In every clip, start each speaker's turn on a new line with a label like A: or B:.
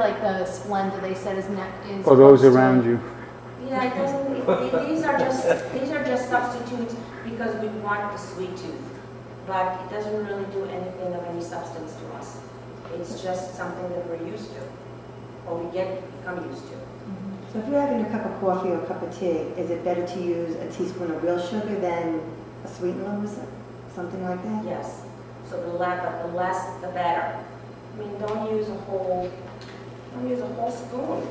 A: like the Splenda they said is
B: or those around you.
C: Yeah, it doesn't. These are just substitutes because we want the sweet tooth, but it doesn't really do anything of any substance to us. It's just something that we're used to, or we become used to.
D: So if you're having a cup of coffee or a cup of tea, is it better to use a teaspoon of real sugar than a sweetener or something like that?
C: Yes. So the less, the better. I mean, don't use a whole spoon.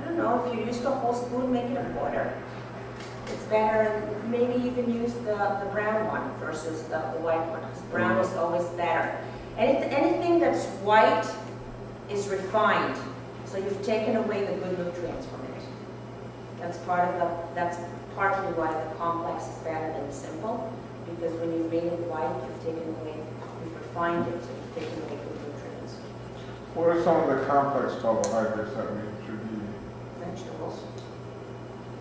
C: I don't know, if you use the whole spoon, make it a quarter. It's better, maybe even use the brown one versus the white one, because brown is always better. Anything that's white is refined, so you've taken away the good nutrients from it. That's partly why the complex is better than the simple, because when you've made it white, you've refined it, so you've taken away good nutrients.
E: What are some of the complex carbohydrates that we should eat?
C: Vegetables.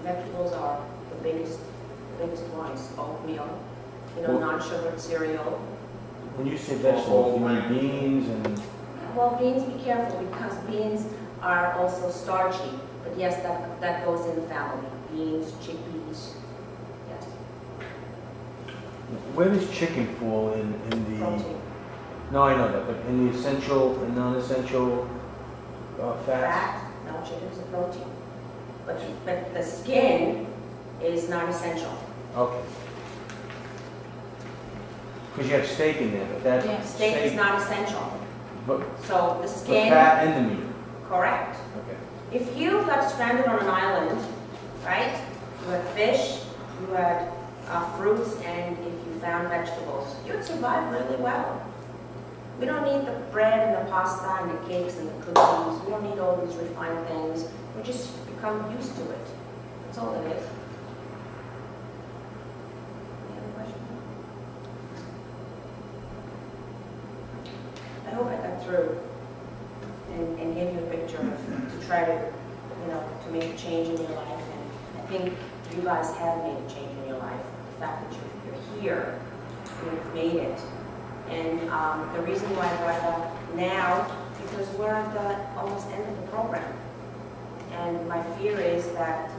C: Vegetables are the biggest ones. Oatmeal, non-sugared cereal.
F: When you say vegetables, you mean beans and...
C: Well, beans, be careful, because beans are also starchy. But yes, that goes in the family. Beans, chickpeas, yes.
F: Where does chicken fall in the...
C: Protein.
F: No, I know that, but in the essential and non-essential fats?
C: Fat? No, chicken's a protein. But the skin is not essential.
F: Okay. Because you have steak in there, but that
C: Steak is not essential.
F: But
C: So the skin.
F: the fat and the meat.
C: Correct.
F: Okay.
C: If you got stranded on an island, right? You had fish, you had fruits, and if you found vegetables, you'd survive really well. We don't need the bread and the pasta and the cakes and the cookies. We don't need all these refined things. We just become used to it. That's all it is. Any other question? I hope I got through and gave you a picture to try to, to make a change in your life. And I think you guys have made a change in your life. The fact that you're here, you've made it. And the reason why I brought it up now, because we're at the almost end of the program. And my fear is that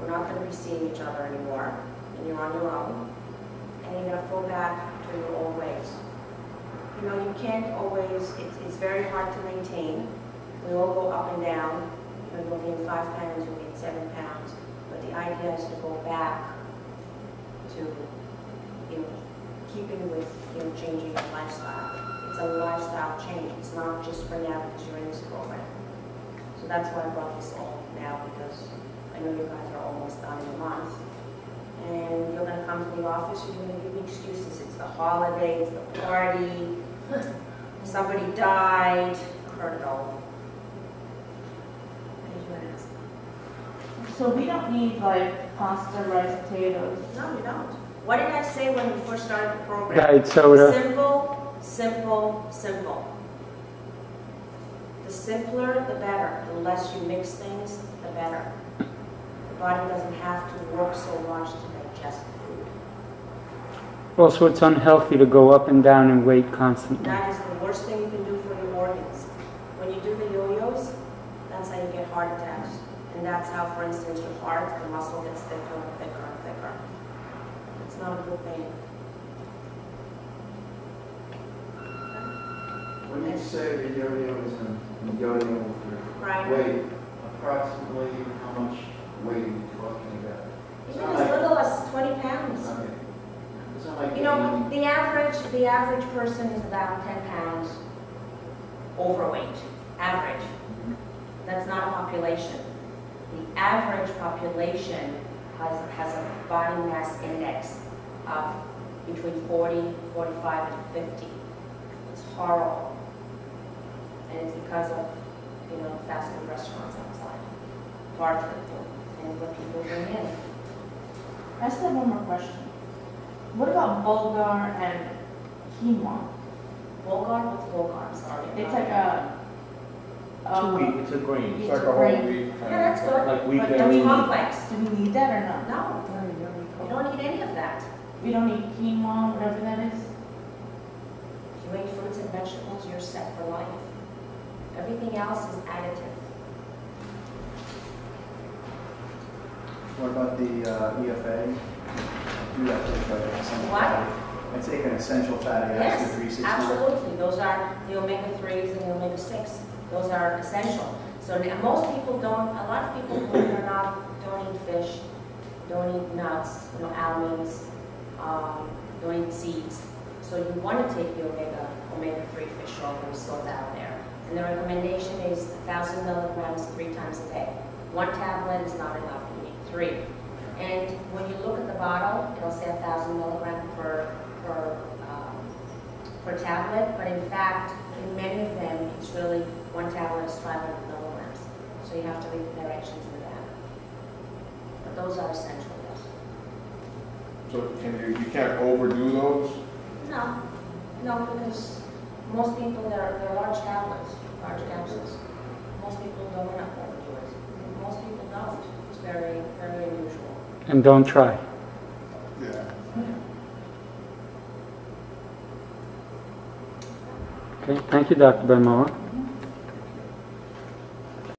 C: we're not going to be seeing each other anymore, and you're on your own, and you're going to fall back to your old ways. You can't always, it's very hard to maintain. We all go up and down. You'll gain 5 pounds, you'll gain 7 pounds. But the idea is to go back to, keeping with, changing your lifestyle. It's a lifestyle change. It's not just for now because you're in this program. So that's why I brought this all now, because I know you guys are almost done in a month. And you're going to come to the office, you're going to give me excuses. It's the holiday, it's the party, somebody died. I've heard it all. What did you want to ask?
G: So we don't need like pasta, rice, potatoes.
C: No, we don't. What did I say when we first started the program?
B: Diet soda.
C: Simple, simple, simple. The simpler, the better. The less you mix things, the better. The body doesn't have to work so much to digest food.
B: Also, it's unhealthy to go up and down in weight constantly.
C: That is the worst thing you can do for your organs. When you do the yo-yos, that's how you get heart attacks. And that's how, for instance, your heart, the muscle gets thicker and thicker and thicker. It's not a good thing.
H: When you say the yo-yos and yo-yo for
C: Right.
H: weight, approximately how much weight are you talking about?
C: Even as little as 20 pounds.
H: Okay. It's not like
C: The average person is about 10 pounds overweight. Average. That's not a population. The average population has a body mass index of between 40, 45, and 50. It's horrible. And it's because of, fast food restaurants outside. Partly. And what people bring in.
G: I still have one more question. What about bulgur and quinoa?
C: Bulgur? What's bulgur? I'm sorry.
G: It's like
F: It's a grain.
E: It's like a whole wheat kind
C: Yeah, that's good.
F: Like wheat
C: But
F: berries.
C: it's complex.
G: Do we need that or not?
C: No, you don't need any of that.
G: We don't need quinoa, whatever that is?
C: If you eat fruits and vegetables, you're set for life. Everything else is additive.
H: What about the EFA? Do that take like essential
C: What?
H: fatty? I take an essential fatty acid
C: Yes,
H: 369.
C: absolutely. Those are the omega-3s and the omega-6. Those are essential. So most people don't, a lot of people who are not, don't eat fish, don't eat nuts, almonds, don't eat seeds. So you want to take the omega-3 fish oil and salt out there. And the recommendation is 1,000 milligrams 3 times a day. 1 tablet is not enough, you need 3. And when you look at the bottle, it'll say 1,000 milligrams per tablet, but in fact, in many of them, it's really 1 tablet is 500 milligrams. So you have to read the directions in the back. But those are essential, yes.
E: So you can't overdo those?
C: No, because most people, they're large tablets, large capsules. Most people don't want to overdo it. Most people don't. It's very, very unusual.
B: And don't try.
E: Yeah.
B: Okay, thank you, Dr. Ben-Moha.